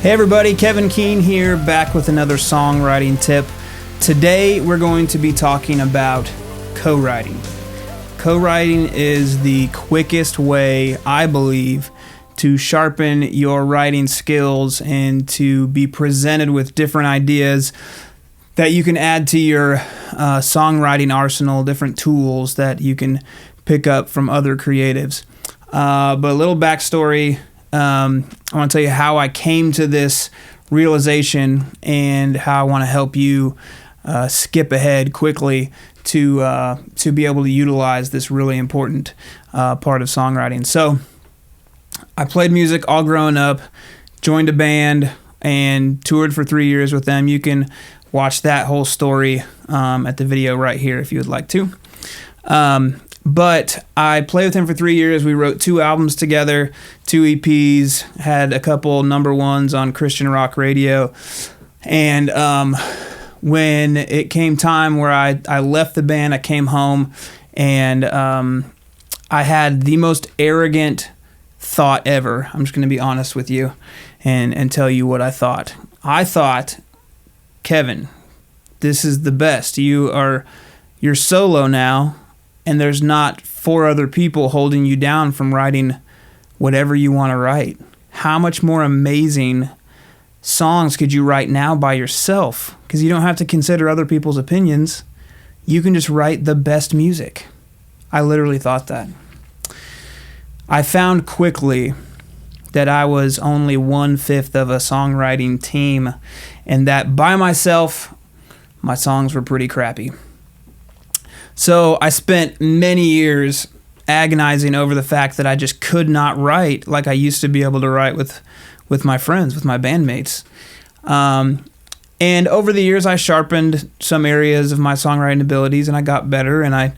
Hey everybody, Kevin Keene here, back with another songwriting tip. Today we're going to be talking about co-writing. Co-writing is the quickest way, I believe, to sharpen your writing skills and to be presented with different ideas that you can add to your songwriting arsenal, different tools that you can pick up from other creatives. But a little backstory. I want to tell you how I came to this realization and how I want to help you skip ahead quickly to be able to utilize this really important part of songwriting. So I played music all growing up, joined a band, and toured for 3 years with them. You can watch that whole story at the video right here if you would like to. But I played with him for 3 years. We wrote 2 albums together, 2 EPs, had a couple number ones on Christian rock radio. And when it came time where I left the band, I came home, and I had the most arrogant thought ever. I'm just going to be honest with you and tell you what I thought. I thought, Kevin, this is the best. You're solo now, and there's not 4 other people holding you down from writing whatever you want to write. How much more amazing songs could you write now by yourself? Because you don't have to consider other people's opinions. You can just write the best music. I literally thought that. I found quickly that I was only 1/5 of a songwriting team, and that by myself, my songs were pretty crappy. So I spent many years agonizing over the fact that I just could not write like I used to be able to write with my friends, with my bandmates. And over the years, I sharpened some areas of my songwriting abilities, and I got better, and I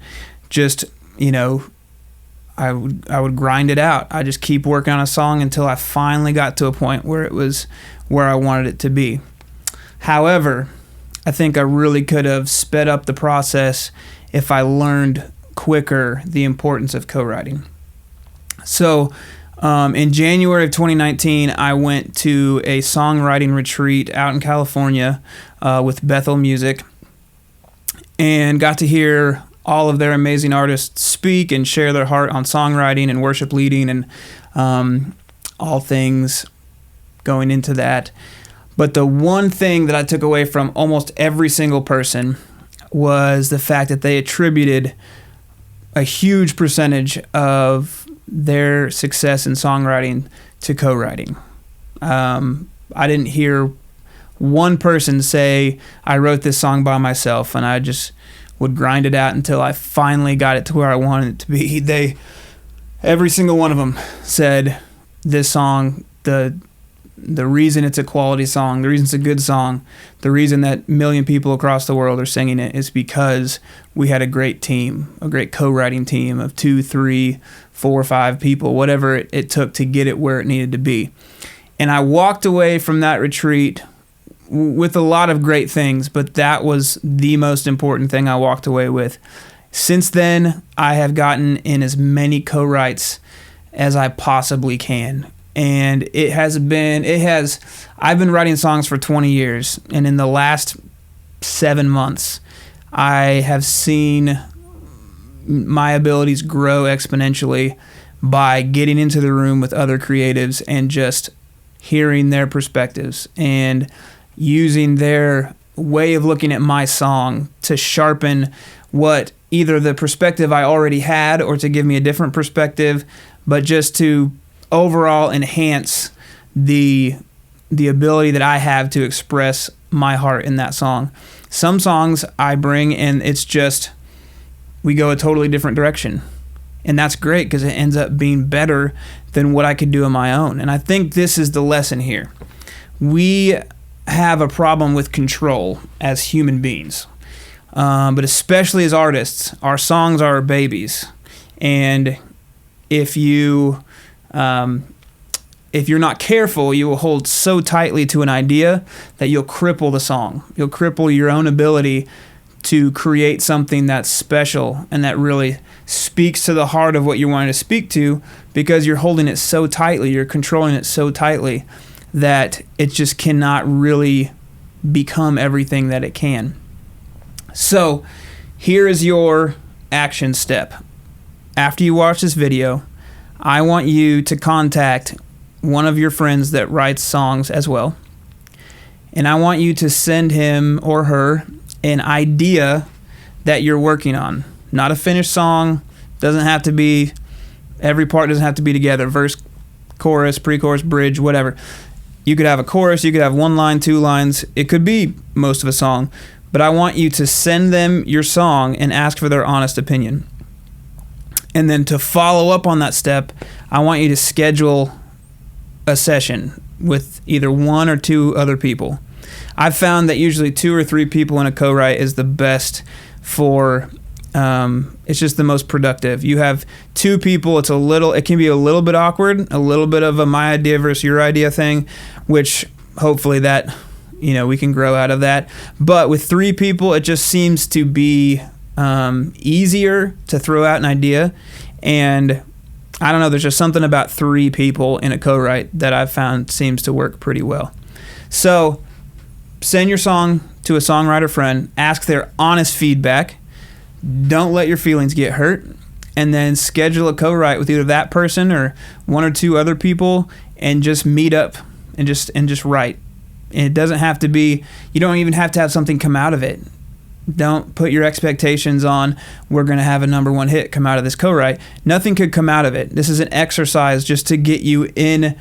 just, I would grind it out. I just keep working on a song until I finally got to a point where it was where I wanted it to be. However, I think I really could have sped up the process if I learned quicker the importance of co-writing. So in January of 2019, I went to a songwriting retreat out in California with Bethel Music, and got to hear all of their amazing artists speak and share their heart on songwriting and worship leading and all things going into that. But the one thing that I took away from almost every single person was the fact that they attributed a huge percentage of their success in songwriting to co-writing. I didn't hear one person say, I wrote this song by myself, and I just would grind it out until I finally got it to where I wanted it to be. Every single one of them said this song, the reason it's a quality song, the reason it's a good song, the reason that 1 million people across the world are singing it is because we had a great team, a great co-writing team of 2, 3, 4, 5 people, whatever it took to get it where it needed to be. And I walked away from that retreat with a lot of great things, but that was the most important thing I walked away with. Since then, I have gotten in as many co-writes as I possibly can. And I've been writing songs for 20 years, and in the last 7 months, I have seen my abilities grow exponentially by getting into the room with other creatives and just hearing their perspectives and using their way of looking at my song to sharpen what either the perspective I already had or to give me a different perspective, but just to overall enhance the ability that I have to express my heart in that song. Some songs I bring, and it's just, we go a totally different direction. And that's great because it ends up being better than what I could do on my own. And I think this is the lesson here. We have a problem with control as human beings. But especially as artists, our songs are our babies. And if you're not careful, you will hold so tightly to an idea that you'll cripple the song. You'll cripple your own ability to create something that's special and that really speaks to the heart of what you're wanting to speak to, because you're holding it so tightly, you're controlling it so tightly that it just cannot really become everything that it can. So here is your action step. After you watch this video, I want you to contact one of your friends that writes songs as well. And I want you to send him or her an idea that you're working on. Not a finished song. Doesn't have to be, every part doesn't have to be together. Verse, chorus, pre-chorus, bridge, whatever. You could have a chorus, you could have 1 line, 2 lines. It could be most of a song. But I want you to send them your song and ask for their honest opinion. And then to follow up on that step, I want you to schedule a session with either 1 or 2 other people. I've found that usually 2 or 3 people in a co-write is the best for, it's just the most productive. You have 2 people, it can be a little bit awkward, a little bit of a my idea versus your idea thing, which hopefully that, we can grow out of that. But with 3 people, it just seems to be easier to throw out an idea. And I don't know, there's just something about 3 people in a co-write that I've found seems to work pretty well. So send your song to a songwriter friend, ask their honest feedback, don't let your feelings get hurt, and then schedule a co-write with either that person or 1 or 2 other people and just meet up and just write. And it doesn't have to be, you don't even have to have something come out of it. Don't put your expectations on, we're going to have a number 1 hit come out of this co-write. Nothing could come out of it. This is an exercise just to get you in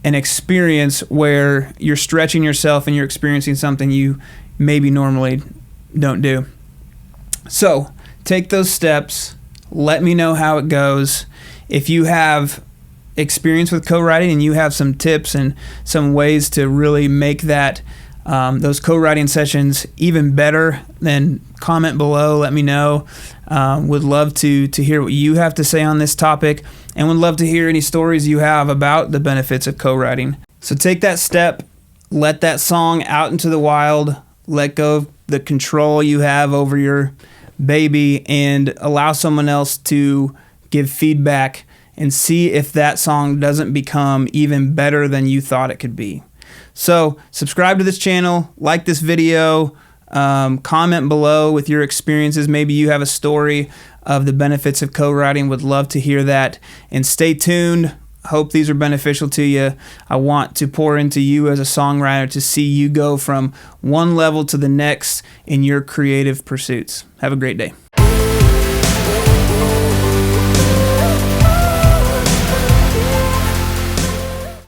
an experience where you're stretching yourself and you're experiencing something you maybe normally don't do. So take those steps. Let me know how it goes. If you have experience with co-writing and you have some tips and some ways to really make that those co-writing sessions even better, then comment below, let me know. Would love to hear what you have to say on this topic, and would love to hear any stories you have about the benefits of co-writing. So take that step, let that song out into the wild, let go of the control you have over your baby, and allow someone else to give feedback and see if that song doesn't become even better than you thought it could be. So subscribe to this channel, like this video, comment below with your experiences. Maybe you have a story of the benefits of co-writing. Would love to hear that. And stay tuned. Hope these are beneficial to you. I want to pour into you as a songwriter to see you go from one level to the next in your creative pursuits. Have a great day.